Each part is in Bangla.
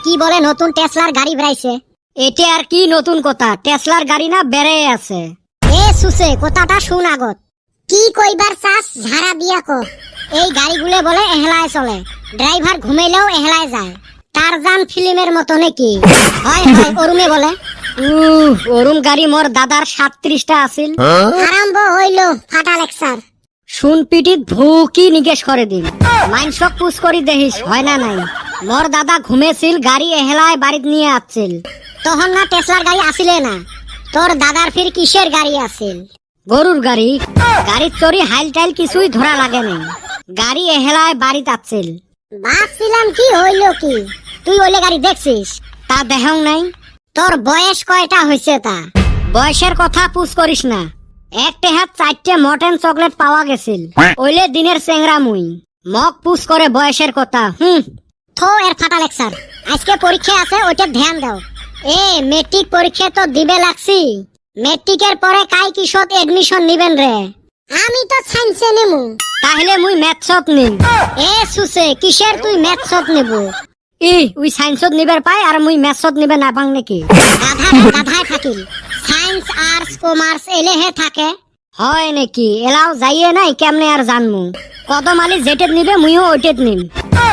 কি বলে নতুন টেসলার গাড়ি বেরাইছে? এটা আর কি নতুন কথা, টেসলার গাড়ি না বেড়ে আছে। সুসে কথাটা শুন আগত। কি কইবার চাস ঝাড়া দিয়া কো। এই গাড়িগুলো বলে এহলায় চলে, ড্রাইভার ঘুমাইলেও এহলায় যায়। টারজান ফিল্মের মতো নাকি? হয় হয় ওরুমে বলে। ওরুম গাড়ি মোর দাদার 37টা আছিল। আরম্ভ হইল ফাটা লেকচার। শুন পিটিত ভুকি নিকেশ করে দিন, মাইনসক পুষ করি দেখিস হয় না নাই। মোর দাদা ঘুমেছিল, গাড়ি এহলায় বাড়িত নিয়ে আসছিল। তখন না টেসলার গাড়ি আসিলে না, তোর দাদার ফির কিসের গাড়ি আছিল? গরুর গাড়ি। গাড়ির চড়ি হাইল টাইল কিছুই ধরা লাগে নাই, গাড়ি এহেলায় বাড়িতে আসছিল। ভাবছিলাম কি হইল কি, তুই ওইলে গাড়ি দেখছিস? তা দেখাও নাই। তোর বয়স কয়টা হয়েছে? তা বয়সের কথা পুষ করিস না। একটা হাত 4টে মটন চকলেট পাওয়া গেছিল, ওইলে দিনের চেংরা মুই। মগ পুষ করে বয়সের কথা। থো এর ফাটা লেকচার। আজকে পরীক্ষা আছে, ওইটা ধ্যান দাও। মেট্রিক পরীক্ষা তো দিবে লাগছি। মেট্রিকের পরে কাই কিসত এডমিশন নিবেন রে? আমি তো সায়েন্সে নেমু। তাহলে মুই ম্যাথছত নিম। সুসে কিসের তুই ম্যাথছত নেব? উই সায়েন্সত নিবার পাই আর মুই ম্যাথছত নিবে না পাং নাকি? গাধায় থাকিল। সায়েন্স আর্টস কমার্স এলেহে থাকে। হয় নাকি? এলাও যাইয়ে নাই কেমনে আর জানমু। কদম আলী যেটেত নিবে মুইও ওইটেত নিম।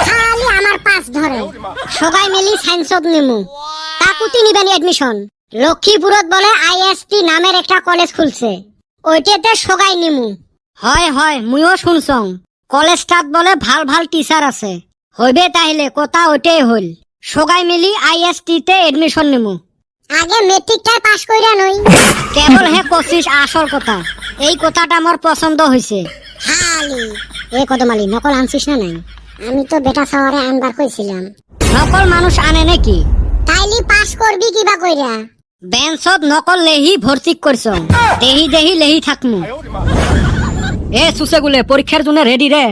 খালি আমার পাস ধরে। সবাই মিলি সায়েন্সত নিমু। তা কুতি নিবেন এডমিশন? লক্ষ্মীপুরত বলে আইএসটি নামের একটা কলেজ খুলছে, ওইটাতে সগাই নিমু। হয় হয় মুইও শুনছং, কলেজটাত বলে ভাল ভাল টিচার আছে। হইবে তাইলে কথা ওইটাই হইল। সগাই মিলি আইএসটি তে এডমিশন নিমু। আগে মেট্রিকটা পাস কইরা নই। কেবল হে কছিস আসল কথা। এই কথাটা আমার পছন্দ হইছে। খালি কদমালি নকল আনছিস না নাই? আমি তো বেটা শহরে আনবার কইছিলাম। নকল মানুষ আনে নাকি? তাইলি পাস করবি কিবা কইরা? বেঞ্চত নকল লেহি ভর্তি করছ, দেহি দেহি লেহি থাকমু। সুসেগুলে পরীক্ষার জন্য রেডি রে?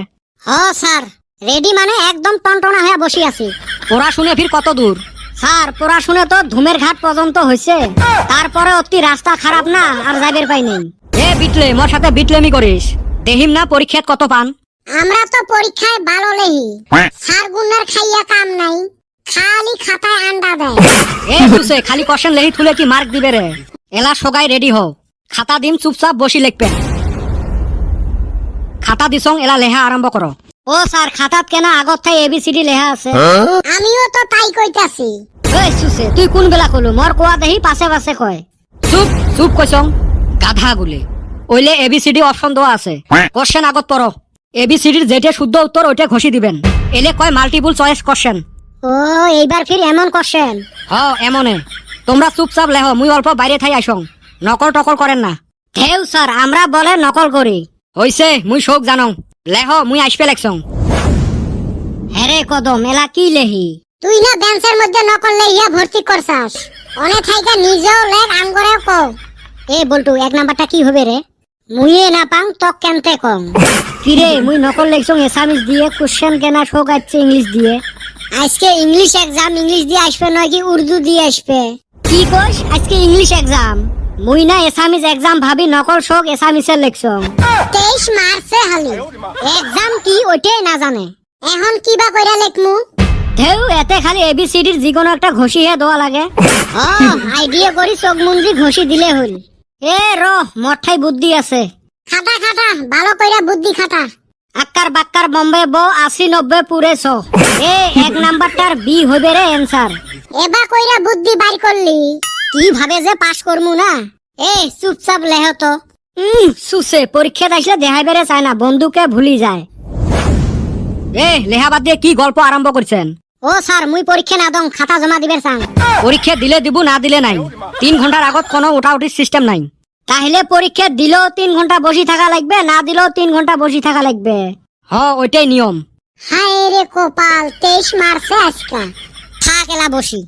স্যার রেডি মানে একদম টনটনা হয়ে বসি আছি। পড়াশুনে ফির কত দূর? স্যার পড়াশুনে তো ধুমের ঘাট পর্যন্ত হয়েছে, তারপরে অতি রাস্তা খারাপ না আর যাইবের পাই নেই। বিটলে মোর সাথে বিটলেমি করিস? দেহিম না পরীক্ষাত কত পান? আমরা তো পরীক্ষায় ভালো লেহি, স্যার গুনার খাইয়া কাম নাই, খালি খাতায় আন্ডা দেয়। সুসে খালি কোশ্চেন লেহি থুলে কি মার্ক দিবে রে? এলা সগাই রেডি হও, খাতা দিম চুপচাপ বসি লিখবে। খাতা দিছং, এলা লেহা আরম্ভ করো। স্যার খাতাত কেন আগত থাই এবিসিডি লেহা আছে? আমিও তো তাই কইতাছি। সুসে তুই কোন বেলা কলু? মোর কোয়া দেহি পাশে পাশে কয়। চুপ চুপ কইছং গাধা গুলে। ওইলে এবিসিডি অপশন দেওয়া আছে, কোশ্চেন আগত পড়ো। এবিসিডির যেটা শুদ্ধ উত্তর ওইটা ঘষি দিবেন। এলে কয় মাল্টিপল চয়েস কোশ্চেন। এইবার ফির এমন কোশ্চেন? এমনে। তোমরা চুপচাপ লেহ, মুই অল্প বাইরে থাই আইসং। নকল টকল করেন না। হেউ স্যার আমরা বলে নকল করি। হইছে মুই সব জানং, লেহ মুই আইসপে লেখছং। হেরে কদম এলা কি লেহি? তুই না বেঞ্চের মধ্যে নকল লেহিয়া ভর্তি করছাস, অনে থাইকা নিজেও লেখ আঙ্গরেও কও। বলটু 1 নাম্বারটা কি হবে রে? মুইয়ে না পাং তো কেনতে কম। কিরে মুই নকল লেখছং এসামিস দিয়ে, কোশ্চেন কেনা শোক আছে ইংলিশ দিয়ে। আজকে ইংলিশ এক্সাম, ইংলিশ দিয়ে আসবে নয় কি উর্দু দিয়ে আসবে? কি কইস আজকে ইংলিশ এক্সাম? মুই না এসামিস এক্সাম ভাবি নকল শোক এসামিসের লেখছং। 23 মার্চে হালি এক্সাম কি ওইটাই না জানে, এখন কিবা কইরা লেখমু? ঢেউ এতে খালি এবিসিডির যিকোনো একটা ঘষি হে দেওয়া লাগে। আইডিয়া করি চোখ মুঞ্জি ঘষি দিলে হইল। মঠাই বুদ্ধি আছে। খাটা খাটা ভালো কইরা বুদ্ধি খাটা। আক্কার বাক্কার বম্বে বো 80 90 পুরে 100। 1 নাম্বারটার বি হইবে রে অ্যানসার। এবা কইরা বুদ্ধি বাইর করলি, কি ভাবে যে পাস করমু না? চুপচাপ লেহ তো। সুসে পরীক্ষা আসলে দেখাইবেরে চায় না, বন্ধুকে ভুলি যায়। লেহা বাদ দিয়ে কি গল্প আরম্ভ করছেন? স্যার মুই পরীক্ষা না দং, খাতা জমা দিবের চাং। পরীক্ষা দিলে দিব, না দিলে নাই। 3 ঘন্টার আগত কোনো উঠাউঠির সিস্টেম নাই। তাহলে পরীক্ষা দিলেও 3 ঘন্টা বসি থাকা লাগবে, না দিলেও 3 ঘন্টা বসি থাকা লাগবে। ওইটাই নিয়ম। হায় রে কপাল, 23 মার্চে আজকা থাক এলা বসি।